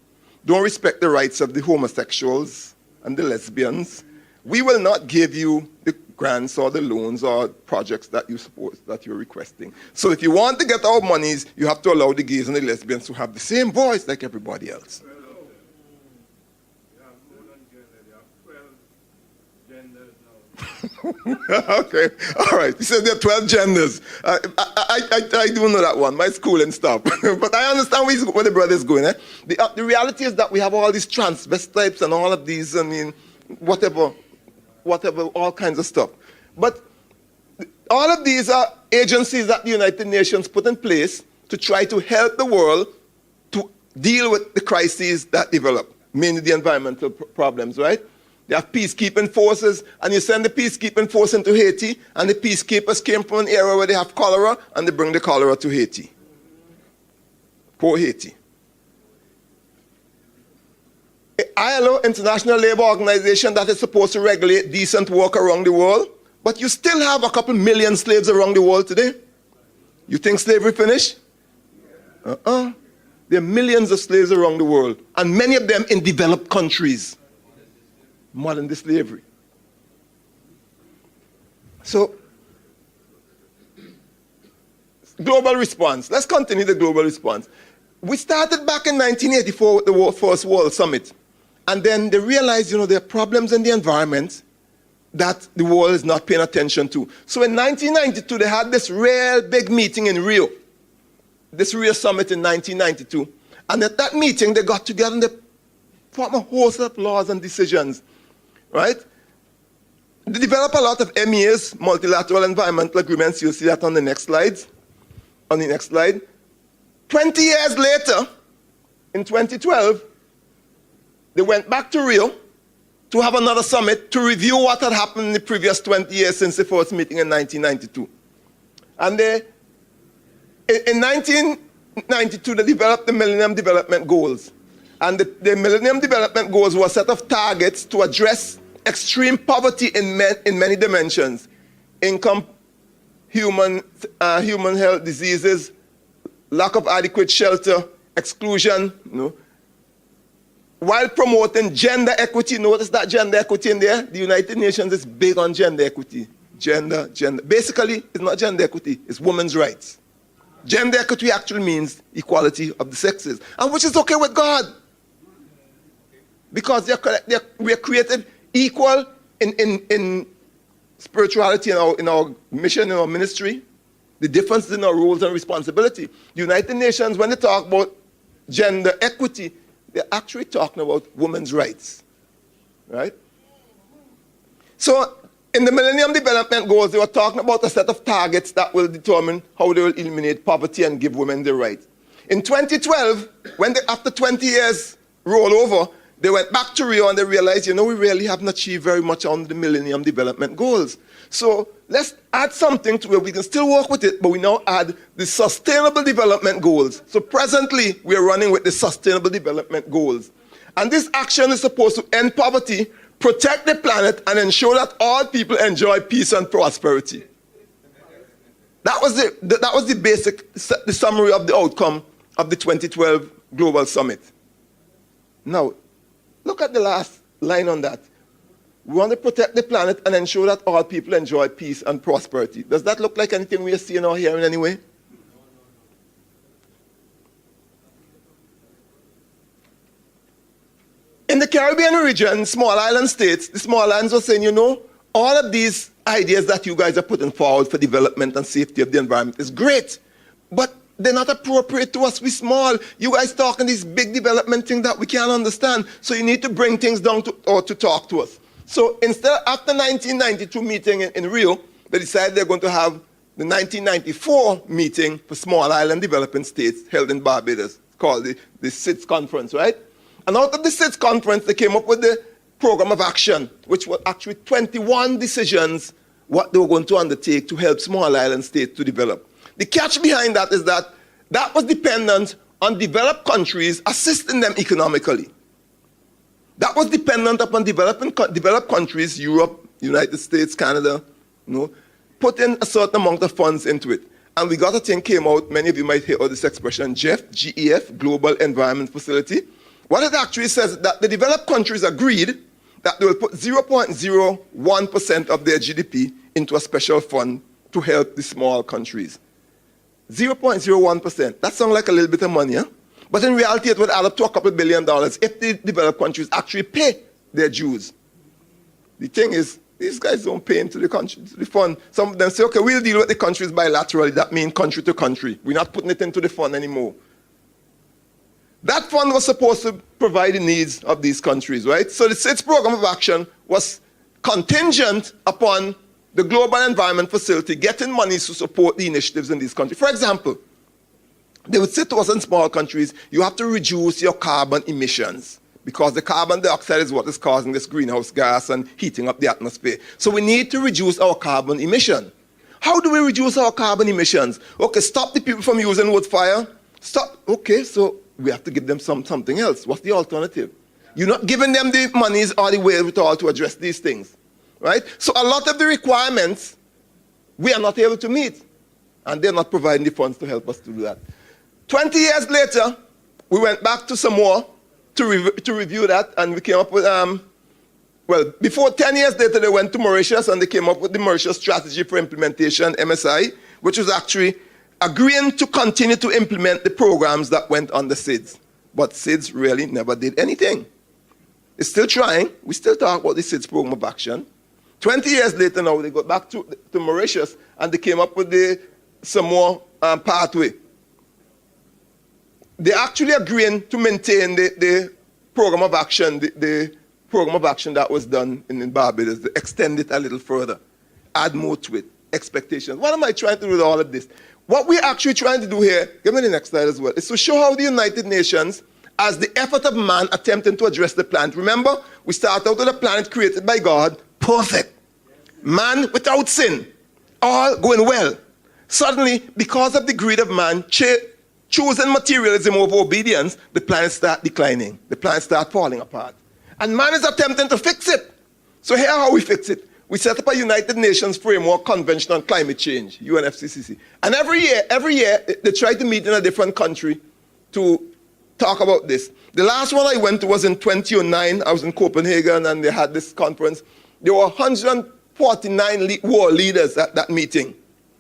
don't respect the rights of the homosexuals and the lesbians, we will not give you the grants or the loans or projects that you're requesting. So if you want to get our monies, you have to allow the gays and the lesbians to have the same voice like everybody else. Okay, all right. You said there are 12 genders. I do know that one, my school and stuff. But I understand where the brother's going. Eh? The reality is that we have all these transvestites and all of these, I mean, whatever, all kinds of stuff. But all of these are agencies that the United Nations put in place to try to help the world to deal with the crises that develop, mainly the environmental problems, right? They have peacekeeping forces, and you send the peacekeeping force into Haiti, and the peacekeepers came from an area where they have cholera, and they bring the cholera to Haiti. Poor Haiti. ILO, International Labour Organization, that is supposed to regulate decent work around the world, but you still have a couple million slaves around the world today. You think slavery finished? There are millions of slaves around the world, and many of them in developed countries. Modern day slavery. So, global response. Let's continue the global response. We started back in 1984 with the First World Summit. And then they realized, there are problems in the environment that the world is not paying attention to. So in 1992, they had this real big meeting in Rio. This Rio Summit in 1992. And at that meeting, they got together and they formed a host of laws and decisions. Right? They develop a lot of MEAs, multilateral environmental agreements. You'll see that on the next slide. On the next slide. 20 years later, in 2012, they went back to Rio to have another summit to review what had happened in the previous 20 years since the first meeting in 1992. And in 1992, they developed the Millennium Development Goals. And the Millennium Development Goals were a set of targets to address extreme poverty in many dimensions. Income, human health, diseases, lack of adequate shelter, exclusion, while promoting gender equity. Notice that gender equity in there. The United Nations is big on gender equity. Gender. Basically, it's not gender equity, it's women's rights. Gender equity actually means equality of the sexes, and which is okay with God. Because we are created equal in spirituality, in our mission, in our ministry. The difference in our roles and responsibility. The United Nations, when they talk about gender equity, they're actually talking about women's rights. Right? So, in the Millennium Development Goals, they were talking about a set of targets that will determine how they will eliminate poverty and give women the right. In 2012, after 20 years roll over, they went back to Rio and they realized, we really haven't achieved very much on the Millennium Development Goals. So let's add something to where we can still work with it, but we now add the Sustainable Development Goals. So presently, we are running with the Sustainable Development Goals. And this action is supposed to end poverty, protect the planet, and ensure that all people enjoy peace and prosperity. That was the basic, the summary of the outcome of the 2012 Global Summit. Now, look at the last line on that. We want to protect the planet and ensure that all people enjoy peace and prosperity. Does that look like anything we are seeing or hearing anyway? In the Caribbean region, small island states, the small islands are saying, all of these ideas that you guys are putting forward for development and safety of the environment is great, but they're not appropriate to us. We're small. You guys talking these big development things that we can't understand. So you need to bring things down to talk to us. So instead, after 1992 meeting in Rio, they decided they're going to have the 1994 meeting for small island developing states held in Barbados. It's called the SIDS conference, right? And out of the SIDS conference, they came up with the program of action, which were actually 21 decisions what they were going to undertake to help small island states to develop. The catch behind that is that was dependent on developed countries assisting them economically. That was dependent upon developed countries, Europe, United States, Canada, put in a certain amount of funds into it. And we got a thing came out, many of you might hear this expression, GEF, G-E-F, Global Environment Facility. What it actually says is that the developed countries agreed that they will put 0.01% of their GDP into a special fund to help the small countries. 0.01%. That sounds like a little bit of money, huh? But in reality, it would add up to a couple $2 billion if the developed countries actually pay their dues. The thing is, these guys don't pay into the country, to the fund. Some of them say, okay, we'll deal with the countries bilaterally. That means country to country. We're not putting it into the fund anymore. That fund was supposed to provide the needs of these countries, right? So the SIDS program of action was contingent upon the Global Environment Facility getting money to support the initiatives in these countries. For example, they would say to us in small countries, you have to reduce your carbon emissions because the carbon dioxide is what is causing this greenhouse gas and heating up the atmosphere. So we need to reduce our carbon emission. How do we reduce our carbon emissions? Okay, stop the people from using wood fire. Stop. Okay, so we have to give them something else. What's the alternative? You're not giving them the monies or the wherewithal to address these things, right? So a lot of the requirements we are not able to meet, and they're not providing the funds to help us to do that. 20 years later, we went back to Samoa to review that, and we came up with, before 10 years later, they went to Mauritius, and they came up with the Mauritius Strategy for Implementation, MSI, which was actually agreeing to continue to implement the programs that went under SIDS. But SIDS really never did anything. It's still trying. We still talk about the SIDS program of action. 20 years later now, they got back to Mauritius, and they came up with the Samoa pathway. They're actually agreeing to maintain the program of action, the program of action that was done in Barbados, to extend it a little further, add more to it, expectations. What am I trying to do with all of this? What we're actually trying to do here, give me the next slide as well, is to show how the United Nations, as the effort of man attempting to address the planet. Remember, we start out with a planet created by God, perfect. Man without sin, all going well. Suddenly, because of the greed of man, choosing materialism over obedience, the planet starts declining. The planet starts falling apart. And man is attempting to fix it. So here how we fix it. We set up a United Nations Framework Convention on Climate Change, UNFCCC. And every year, they try to meet in a different country to talk about this. The last one I went to was in 2009. I was in Copenhagen, and they had this conference. There were 140 149 world leaders at that meeting.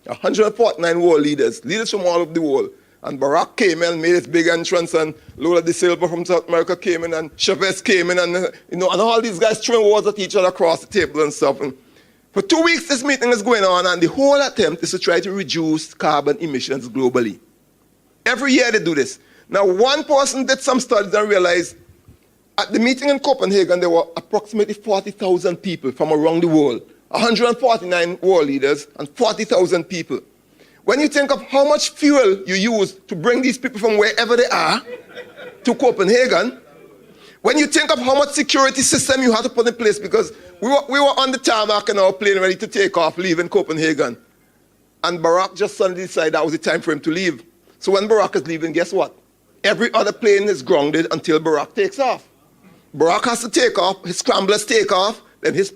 149 world leaders from all over the world. And Barack came in and made his big entrance, and Lula da Silva from South America came in, and Chavez came in, and and all these guys throwing words at each other across the table and stuff. And for 2 weeks, this meeting is going on, and the whole attempt is to try to reduce carbon emissions globally. Every year they do this. Now, one person did some studies and realized at the meeting in Copenhagen, there were approximately 40,000 people from around the world, 149 world leaders and 40,000 people. When you think of how much fuel you use to bring these people from wherever they are to Copenhagen, when you think of how much security system you have to put in place, because we were on the tarmac in our plane ready to take off, leaving Copenhagen. And Barack just suddenly decided that was the time for him to leave. So when Barack is leaving, guess what? Every other plane is grounded until Barack takes off. Barack has to take off, his scramblers take off, then his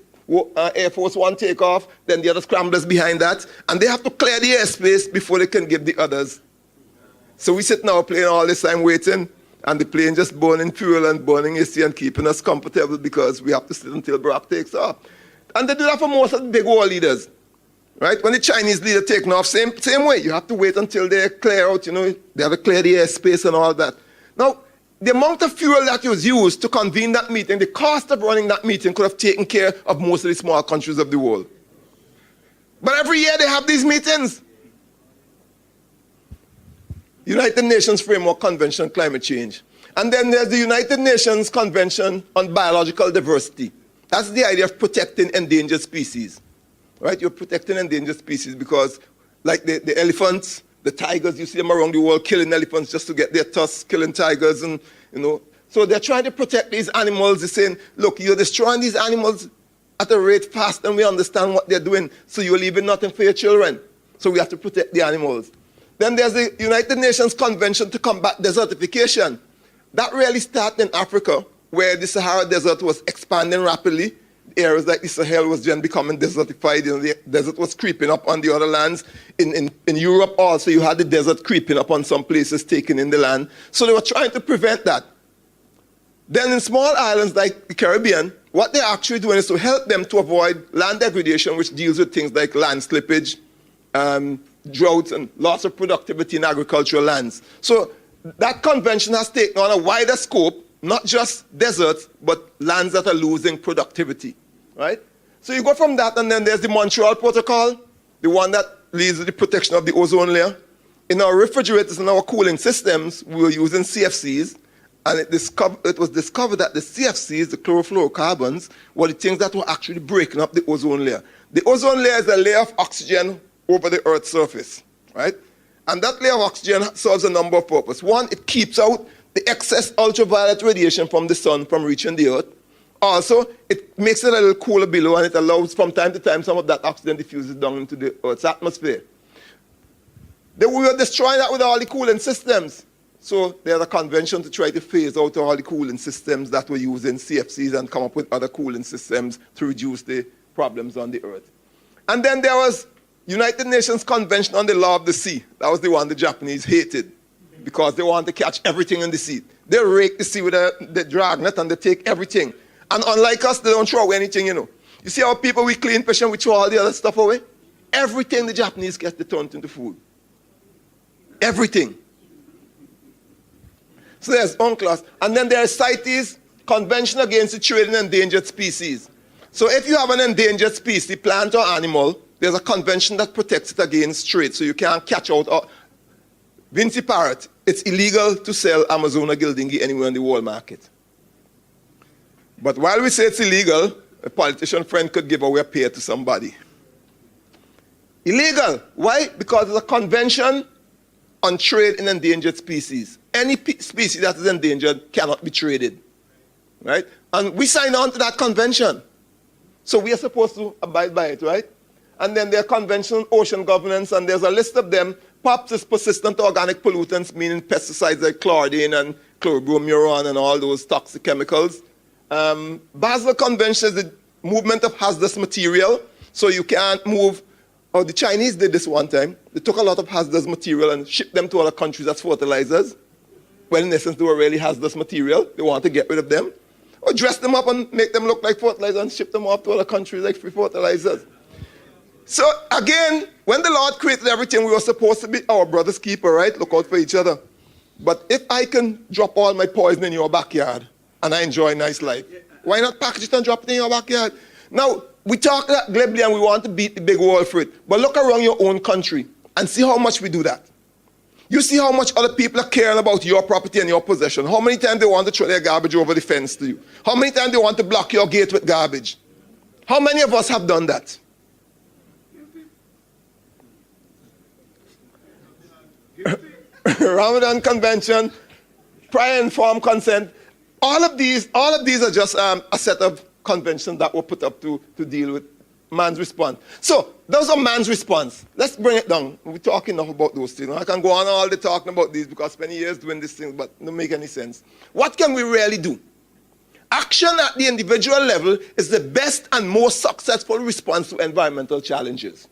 Air Force One take off, then the other scramblers behind that, and they have to clear the airspace before they can give the others. So we sit in our plane all this time waiting, and the plane just burning fuel and burning AC and keeping us comfortable because we have to sit until Barack takes off. And they do that for most of the big world leaders, right? When the Chinese leader taking off, same way. You have to wait until they clear out, they have to clear the airspace and all that. Now, the amount of fuel that was used to convene that meeting, the cost of running that meeting could have taken care of most of the small countries of the world. But every year they have these meetings. United Nations Framework Convention on Climate Change. And then there's the United Nations Convention on Biological Diversity. That's the idea of protecting endangered species. Right? You're protecting endangered species because, like the elephants, the tigers, you see them around the world killing elephants just to get their tusks, killing tigers, and So they're trying to protect these animals. They're saying, look, you're destroying these animals at a rate fast, and we understand what they're doing, so you're leaving nothing for your children. So we have to protect the animals. Then there's the United Nations Convention to Combat Desertification. That really started in Africa, where the Sahara Desert was expanding rapidly. Areas like the Sahel was then becoming desertified. The desert was creeping up on the other lands. In Europe also, you had the desert creeping up on some places, taking in the land. So they were trying to prevent that. Then in small islands like the Caribbean, what they're actually doing is to help them to avoid land degradation, which deals with things like land slippage, droughts, and loss of productivity in agricultural lands. So that convention has taken on a wider scope, not just deserts, but lands that are losing productivity, right? So you go from that, and then there's the Montreal Protocol, the one that leads to the protection of the ozone layer. In our refrigerators and our cooling systems, we were using CFCs, and it was discovered that the CFCs, the chlorofluorocarbons, were the things that were actually breaking up the ozone layer. The ozone layer is a layer of oxygen over the Earth's surface, right? And that layer of oxygen serves a number of purposes. One, it keeps out the excess ultraviolet radiation from the sun from reaching the Earth. Also, it makes it a little cooler below, and it allows from time to time some of that oxygen diffuses down into the Earth's atmosphere. Then we were destroying that with all the cooling systems. So there's a convention to try to phase out all the cooling systems that were using CFCs and come up with other cooling systems to reduce the problems on the Earth. And then there was United Nations Convention on the Law of the Sea. That was the one the Japanese hated, because they want to catch everything in the sea. They rake the sea with the dragnet, and they take everything. And unlike us, they don't throw away anything, You see how people, we clean fish and we throw all the other stuff away? Everything the Japanese get, they turn into food. Everything. So there's UNCLOS. And then there's CITES, Convention Against the Trade in Endangered Species. So if you have an endangered species, plant or animal, there's a convention that protects it against trade, so you can't catch out. Vinci Parrot, it's illegal to sell Amazona gildingi anywhere in the world market. But while we say it's illegal, a politician friend could give away a pair to somebody. Illegal. Why? Because there's a convention on trade in endangered species. Any species that is endangered cannot be traded. Right? And we signed on to that convention. So we are supposed to abide by it, right? And then there are conventions on ocean governance, and there's a list of them. POPs is persistent organic pollutants, meaning pesticides like chlordine and chlorobromuron and all those toxic chemicals. Basel Convention is the movement of hazardous material, so you can't move. Oh, the Chinese did this one time. They took a lot of hazardous material and shipped them to other countries as fertilizers, when in essence they were really hazardous material. They want to get rid of them. Or dress them up and make them look like fertilizer and ship them off to other countries like free fertilizers. So again, when the Lord created everything, we were supposed to be our brother's keeper, right? Look out for each other. But if I can drop all my poison in your backyard and I enjoy a nice life, why not package it and drop it in your backyard? Now, we talk that glibly and we want to beat the big world for it. But look around your own country and see how much we do that. You see how much other people are caring about your property and your possession. How many times they want to throw their garbage over the fence to you. How many times they want to block your gate with garbage. How many of us have done that? Ramadan convention, prior informed consent. All of these are just a set of conventions that were put up to deal with man's response. So those are man's response. Let's bring it down. We're talking enough about those things. I can go on all day talking about these because I spent years doing these things, but it don't make any sense. What can we really do? Action at the individual level is the best and most successful response to environmental challenges.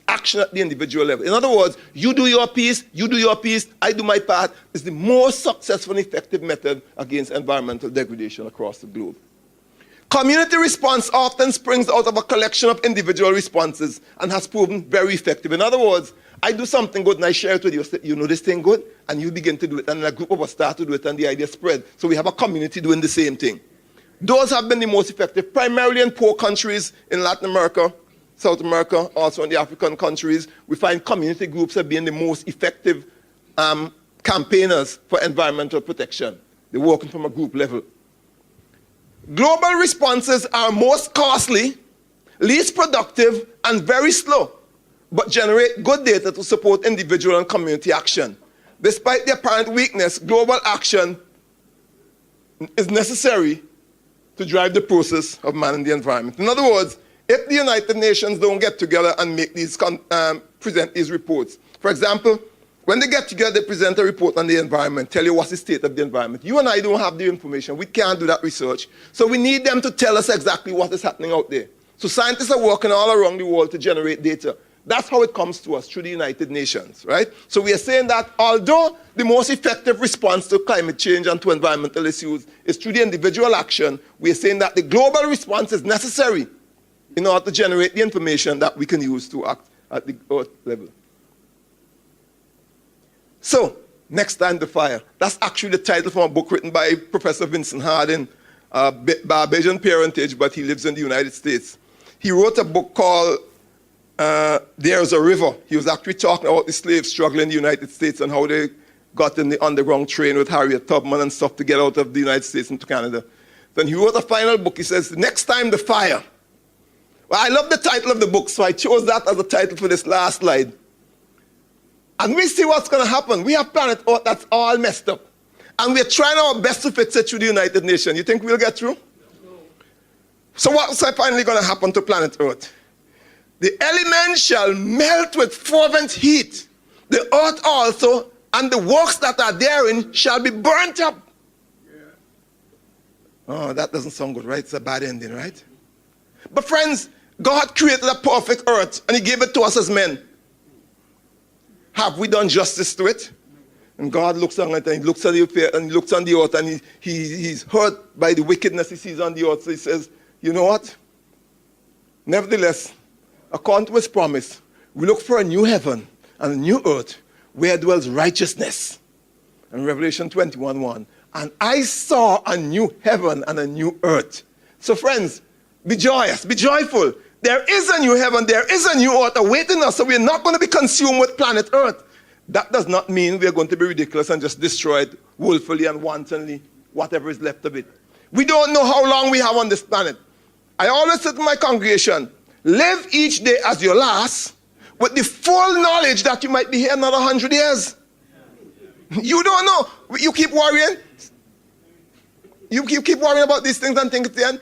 Action at the individual level. In other words, you do your piece, I do my part, is the most successful and effective method against environmental degradation across the globe. Community response often springs out of a collection of individual responses and has proven very effective. In other words, I do something good and I share it with you. You know this thing good? And you begin to do it. And a group of us start to do it and the idea spread. So we have a community doing the same thing. Those have been the most effective, primarily in poor countries in Latin America, South America, also in the African countries. We find community groups as being the most effective campaigners for environmental protection. They're working from a group level. Global responses are most costly, least productive, and very slow, but generate good data to support individual and community action. Despite the apparent weakness, global action is necessary to drive the process of managing the environment. In other words, if the United Nations don't get together and make these present these reports, for example, when they get together, they present a report on the environment, tell you what's the state of the environment. You and I don't have the information. We can't do that research. So we need them to tell us exactly what is happening out there. So scientists are working all around the world to generate data. That's how it comes to us, through the United Nations, right? So we are saying that although the most effective response to climate change and to environmental issues is through the individual action, we are saying that the global response is necessary in order to generate the information that we can use to act at the earth level. So, Next Time the Fire. That's actually the title from a book written by Professor Vincent Harding, Barbadian parentage, but he lives in the United States. He wrote a book called There's a River. He was actually talking about the slave struggle in the United States and how they got in the underground train with Harriet Tubman and stuff to get out of the United States into Canada. Then he wrote a final book. He says, Next Time the Fire. Well, I love the title of the book, so I chose that as a title for this last slide. And we see what's going to happen. We have planet Earth that's all messed up. And we're trying our best to fix it through the United Nations. You think we'll get through? No. So what's finally going to happen to planet Earth? The elements shall melt with fervent heat. The earth also, and the works that are therein shall be burnt up. Yeah. Oh, that doesn't sound good, right? It's a bad ending, right? But friends, God created a perfect earth, and he gave it to us as men. Have we done justice to it? And God looks on it, and he looks at the affair, and he looks on the earth, and he's hurt by the wickedness he sees on the earth. So he says, you know what? Nevertheless, according to his promise, we look for a new heaven and a new earth where dwells righteousness. And Revelation 21:1. And I saw a new heaven and a new earth. So friends, be joyous, be joyful. There is a new heaven, there is a new earth awaiting us, so we're not going to be consumed with planet Earth. That does not mean we're going to be ridiculous and just destroy it willfully and wantonly, whatever is left of it. We don't know how long we have on this planet. I always say to my congregation, live each day as your last, with the full knowledge that you might be here another 100 years. You don't know. You keep worrying. You keep worrying about these things and think at the end.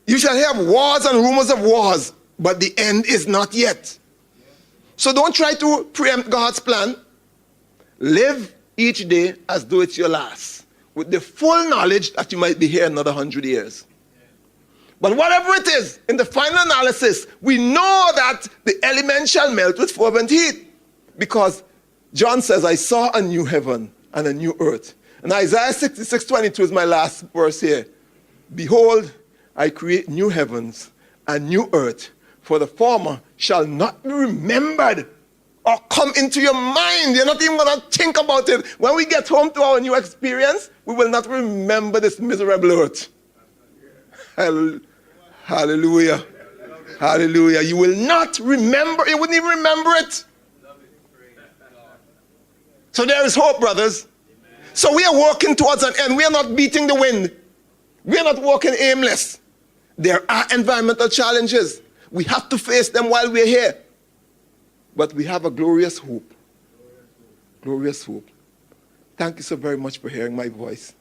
You shall hear wars and rumors of wars, but the end is not yet. So don't try to preempt God's plan. Live each day as though it's your last, with the full knowledge that you might be here another 100 years. But whatever it is, in the final analysis, we know that the elements shall melt with fervent heat. Because John says, I saw a new heaven and a new earth. And Isaiah 66:22 is my last verse here. Behold, I create new heavens and new earth, For the former shall not be remembered or come into your mind. You're not even going to think about it. When we get home to our new experience, we will not remember this miserable earth. Hallelujah. Hallelujah. You will not remember. You wouldn't even remember it. So there is hope, brothers. So we are walking towards an end. We are not beating the wind. We are not walking aimless. There are environmental challenges. We have to face them while we're here. But we have a glorious hope. Glorious hope. Thank you so very much for hearing my voice.